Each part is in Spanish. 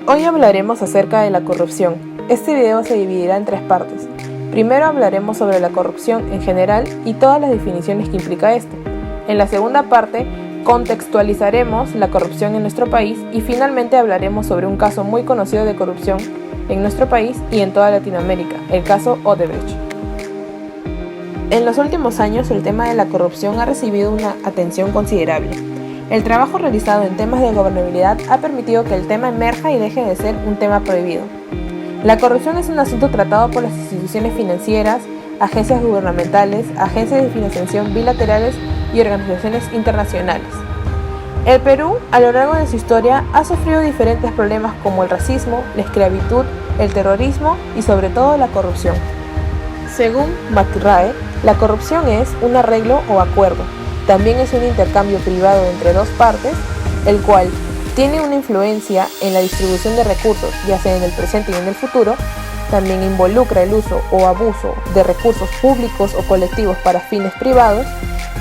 Hoy hablaremos acerca de la corrupción. Este video se dividirá en 3 partes. Primero hablaremos sobre la corrupción en general y todas las definiciones que implica esto. En la segunda parte, contextualizaremos la corrupción en nuestro país y finalmente hablaremos sobre un caso muy conocido de corrupción en nuestro país y en toda Latinoamérica, el caso Odebrecht. En los últimos años, el tema de la corrupción ha recibido una atención considerable. El trabajo realizado en temas de gobernabilidad ha permitido que el tema emerja y deje de ser un tema prohibido. La corrupción es un asunto tratado por las instituciones financieras, agencias gubernamentales, agencias de financiación bilaterales y organizaciones internacionales. El Perú, a lo largo de su historia, ha sufrido diferentes problemas como el racismo, la esclavitud, el terrorismo y sobre todo la corrupción. Según McRae, la corrupción es un arreglo o acuerdo. También es un intercambio privado entre dos partes, el cual tiene una influencia en la distribución de recursos, ya sea en el presente y en el futuro. También involucra el uso o abuso de recursos públicos o colectivos para fines privados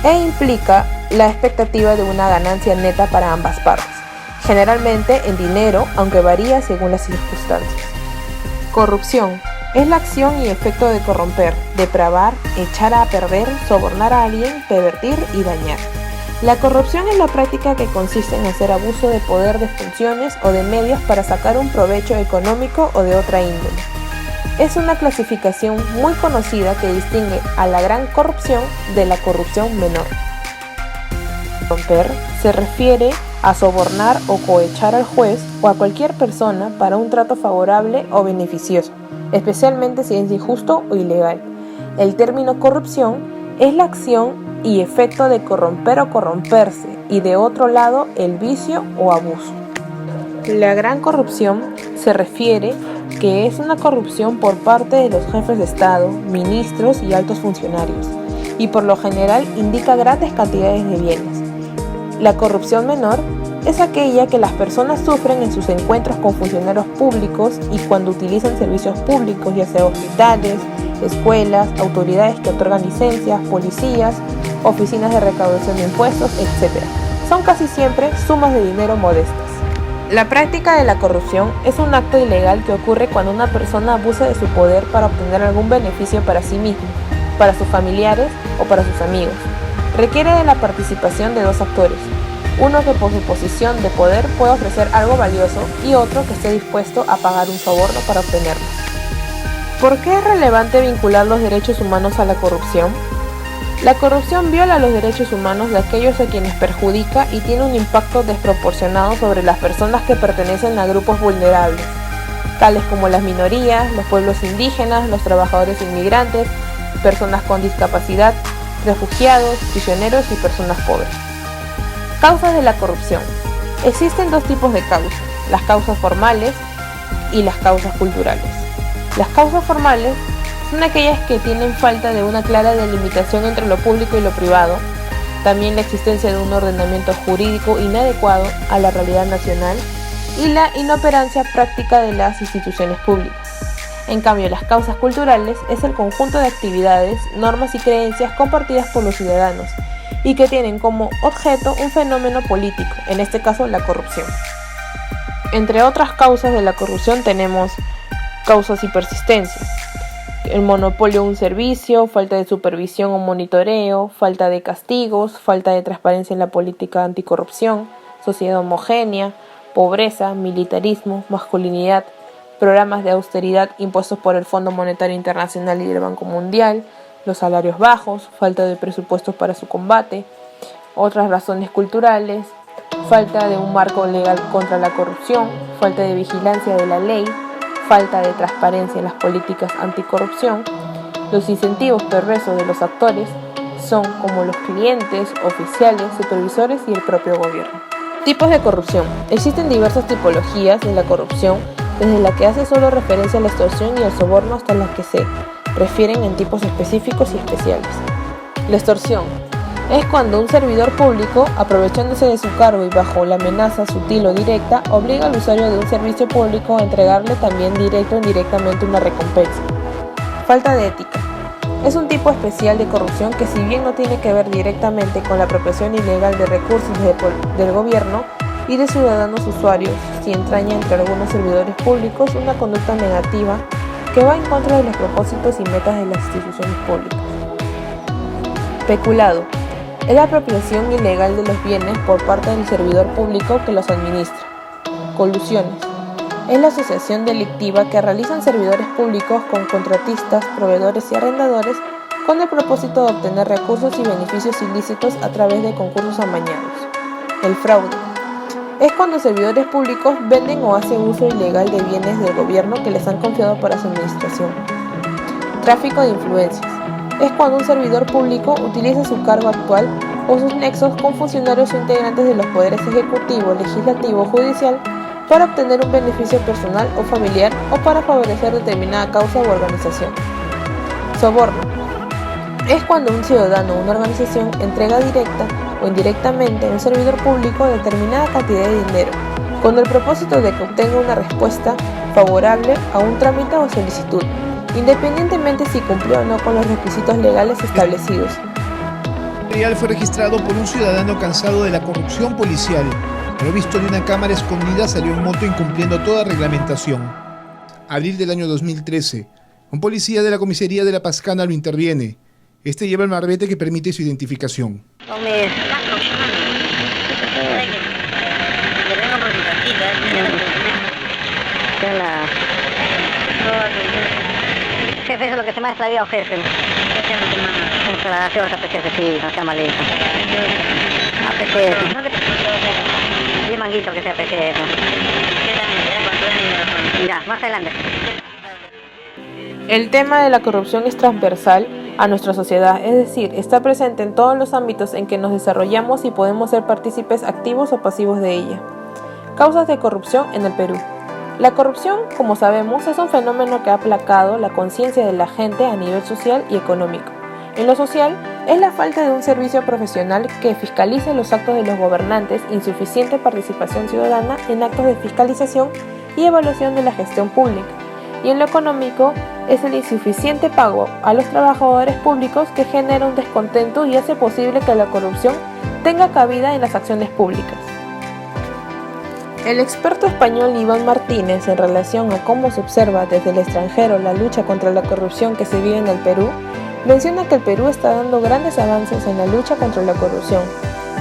e implica la expectativa de una ganancia neta para ambas partes, generalmente en dinero, aunque varía según las circunstancias. Corrupción es la acción y efecto de corromper, depravar, echar a perder, sobornar a alguien, pervertir y dañar. La corrupción es la práctica que consiste en hacer abuso de poder, de funciones o de medios para sacar un provecho económico o de otra índole. Es una clasificación muy conocida que distingue a la gran corrupción de la corrupción menor. Corromper se refiere a sobornar o cohechar al juez o a cualquier persona para un trato favorable o beneficioso, especialmente si es injusto o ilegal. El término corrupción es la acción y efecto de corromper o corromperse, y de otro lado el vicio o abuso. La gran corrupción se refiere que es una corrupción por parte de los jefes de Estado, ministros y altos funcionarios, y por lo general indica grandes cantidades de bienes. La corrupción menor es aquella que las personas sufren en sus encuentros con funcionarios públicos y cuando utilizan servicios públicos, ya sea hospitales, escuelas, autoridades que otorgan licencias, policías, oficinas de recaudación de impuestos, etc. Son casi siempre sumas de dinero modestas. La práctica de la corrupción es un acto ilegal que ocurre cuando una persona abusa de su poder para obtener algún beneficio para sí mismo, para sus familiares o para sus amigos. Requiere de la participación de dos actores, uno que por su posición de poder puede ofrecer algo valioso y otro que esté dispuesto a pagar un soborno para obtenerlo. ¿Por qué es relevante vincular los derechos humanos a la corrupción? La corrupción viola los derechos humanos de aquellos a quienes perjudica y tiene un impacto desproporcionado sobre las personas que pertenecen a grupos vulnerables, tales como las minorías, los pueblos indígenas, los trabajadores inmigrantes, personas con discapacidad, refugiados, prisioneros y personas pobres. Causas de la corrupción. Existen dos tipos de causas, las causas formales y las causas culturales. Las causas formales son aquellas que tienen falta de una clara delimitación entre lo público y lo privado, también la existencia de un ordenamiento jurídico inadecuado a la realidad nacional y la inoperancia práctica de las instituciones públicas. En cambio, las causas culturales es el conjunto de actividades, normas y creencias compartidas por los ciudadanos y que tienen como objeto un fenómeno político, en este caso la corrupción. Entre otras causas de la corrupción tenemos causas y persistencias, el monopolio de un servicio, falta de supervisión o monitoreo, falta de castigos, falta de transparencia en la política anticorrupción, sociedad homogénea, pobreza, militarismo, masculinidad, programas de austeridad impuestos por el Fondo Monetario Internacional y el Banco Mundial, los salarios bajos, falta de presupuestos para su combate, otras razones culturales, falta de un marco legal contra la corrupción, falta de vigilancia de la ley, falta de transparencia en las políticas anticorrupción. Los incentivos perversos de los actores son como los clientes, oficiales, supervisores y el propio gobierno. Tipos de corrupción. Existen diversas tipologías de la corrupción, desde la que hace solo referencia a la extorsión y el soborno hasta las que se refieren en tipos específicos y especiales. La extorsión es cuando un servidor público, aprovechándose de su cargo y bajo la amenaza sutil o directa, obliga al usuario de un servicio público a entregarle también directo o indirectamente una recompensa. Falta de ética. Es un tipo especial de corrupción que, si bien no tiene que ver directamente con la apropiación ilegal de recursos del gobierno, y de ciudadanos usuarios si entraña entre algunos servidores públicos una conducta negativa que va en contra de los propósitos y metas de las instituciones públicas. Peculado es la apropiación ilegal de los bienes por parte del servidor público que los administra. Colusiones es la asociación delictiva que realizan servidores públicos con contratistas, proveedores y arrendadores con el propósito de obtener recursos y beneficios ilícitos a través de concursos amañados. El fraude es cuando servidores públicos venden o hacen uso ilegal de bienes del gobierno que les han confiado para su administración. Tráfico de influencias es cuando un servidor público utiliza su cargo actual o sus nexos con funcionarios o integrantes de los poderes ejecutivo, legislativo o judicial para obtener un beneficio personal o familiar o para favorecer determinada causa u organización. Soborno es cuando un ciudadano o una organización entrega directa o indirectamente a un servidor público determinada cantidad de dinero con el propósito de que obtenga una respuesta favorable a un trámite o solicitud, independientemente si cumplió o no con los requisitos legales establecidos. El material fue registrado por un ciudadano cansado de la corrupción policial. Provisto de una cámara escondida, salió en moto incumpliendo toda reglamentación. Abril del año 2013. Un policía de la comisaría de La Pascana lo interviene. Este lleva el marbete que permite su identificación. Jefe, eso es lo que se me ha extraviado, jefe. La gaseosa, jefe, sí, no sea malito. Y un manguito que sea pequeño. Ya, más adelante. El tema de la corrupción es transversal a nuestra sociedad, es decir, está presente en todos los ámbitos en que nos desarrollamos y podemos ser partícipes activos o pasivos de ella. Causas de corrupción en el Perú. La corrupción, como sabemos, es un fenómeno que ha aplacado la conciencia de la gente a nivel social y económico. En lo social, es la falta de un servicio profesional que fiscalice los actos de los gobernantes, insuficiente participación ciudadana en actos de fiscalización y evaluación de la gestión pública. Y en lo económico, es el insuficiente pago a los trabajadores públicos que genera un descontento y hace posible que la corrupción tenga cabida en las acciones públicas. El experto español Iván Martínez, en relación a cómo se observa desde el extranjero la lucha contra la corrupción que se vive en el Perú, menciona que el Perú está dando grandes avances en la lucha contra la corrupción.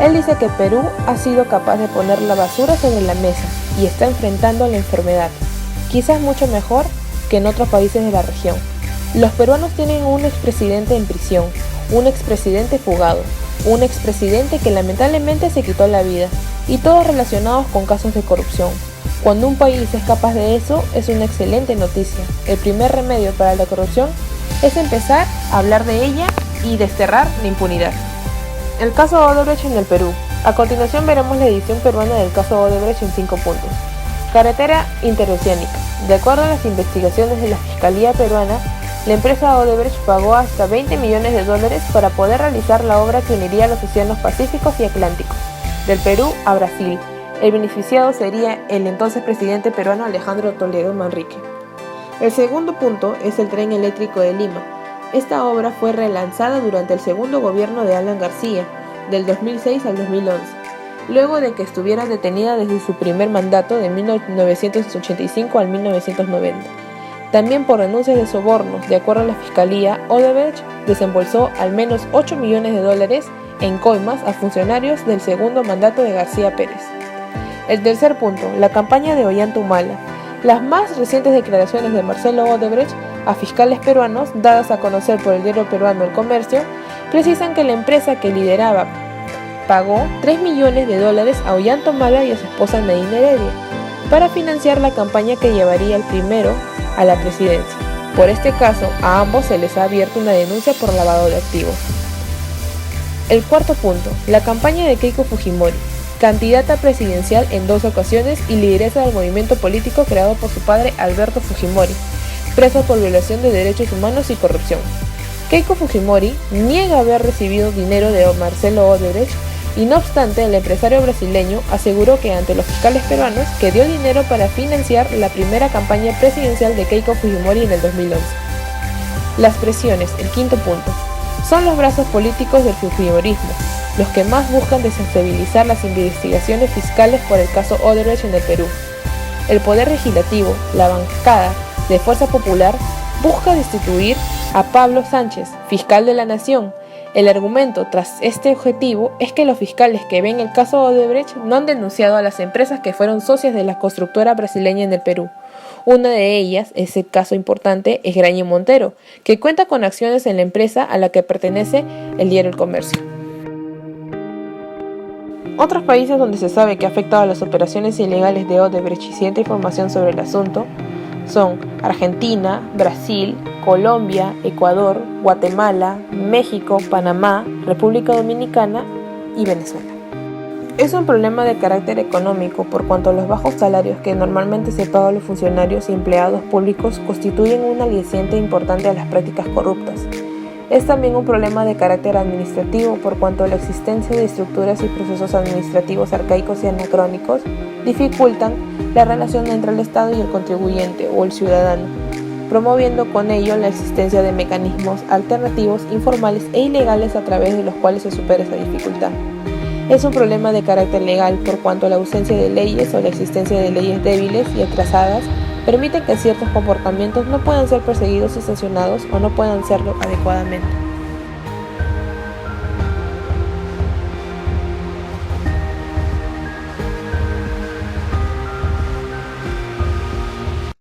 Él dice que Perú ha sido capaz de poner la basura sobre la mesa y está enfrentando la enfermedad, quizás mucho mejor que en otros países de la región. Los peruanos tienen un expresidente en prisión, un expresidente fugado, un expresidente que lamentablemente se quitó la vida, y todos relacionados con casos de corrupción. Cuando un país es capaz de eso, es una excelente noticia. El primer remedio para la corrupción es empezar a hablar de ella y desterrar la impunidad. El caso Odebrecht en el Perú. A continuación veremos la edición peruana del caso Odebrecht en 5 puntos. Carretera interoceánica. De acuerdo a las investigaciones de la Fiscalía peruana, la empresa Odebrecht pagó hasta $20 millones para poder realizar la obra que uniría los océanos Pacíficos y Atlánticos, del Perú a Brasil. El beneficiado sería el entonces presidente peruano Alejandro Toledo Manrique. El segundo punto es el tren eléctrico de Lima. Esta obra fue relanzada durante el segundo gobierno de Alan García, del 2006 al 2011, luego de que estuviera detenida desde su primer mandato de 1985 al 1990. También por denuncias de sobornos, de acuerdo a la Fiscalía, Odebrecht desembolsó al menos $8 millones en coimas a funcionarios del segundo mandato de García Pérez. El tercer punto, la campaña de Ollanta Humala. Las más recientes declaraciones de Marcelo Odebrecht a fiscales peruanos, dadas a conocer por el diario peruano El Comercio, precisan que la empresa que lideraba pagó $3 millones a Ollanta Humala y a su esposa Nadine Heredia para financiar la campaña que llevaría el primero a la presidencia. Por este caso, a ambos se les ha abierto una denuncia por lavado de activos. El cuarto punto, la campaña de Keiko Fujimori, candidata presidencial en 2 ocasiones y lideresa del movimiento político creado por su padre Alberto Fujimori, preso por violación de derechos humanos y corrupción. Keiko Fujimori niega haber recibido dinero de Marcelo Odebrecht y no obstante el empresario brasileño aseguró que ante los fiscales peruanos que dio dinero para financiar la primera campaña presidencial de Keiko Fujimori en el 2011. Las presiones, el quinto punto, son los brazos políticos del fujimorismo. los que más buscan desestabilizar las investigaciones fiscales por el caso Odebrecht en el Perú. El Poder Legislativo, la bancada de Fuerza Popular, busca destituir a Pablo Sánchez, fiscal de la Nación. El argumento tras este objetivo es que los fiscales que ven el caso Odebrecht no han denunciado a las empresas que fueron socias de la constructora brasileña en el Perú. Una de ellas, ese caso importante, es Graña Montero, que cuenta con acciones en la empresa a la que pertenece el diario El Comercio. Otros países donde se sabe que ha afectado a las operaciones ilegales de Odebrecht y cierta información sobre el asunto son Argentina, Brasil, Colombia, Ecuador, Guatemala, México, Panamá, República Dominicana y Venezuela. Es un problema de carácter económico por cuanto a los bajos salarios que normalmente se pagan a los funcionarios y empleados públicos constituyen un aliciente importante a las prácticas corruptas. Es también un problema de carácter administrativo por cuanto a la existencia de estructuras y procesos administrativos arcaicos y anacrónicos dificultan la relación entre el Estado y el contribuyente o el ciudadano, promoviendo con ello la existencia de mecanismos alternativos, informales e ilegales a través de los cuales se supera esa dificultad. Es un problema de carácter legal por cuanto a la ausencia de leyes o la existencia de leyes débiles y atrasadas permite que ciertos comportamientos no puedan ser perseguidos y sancionados o no puedan serlo adecuadamente.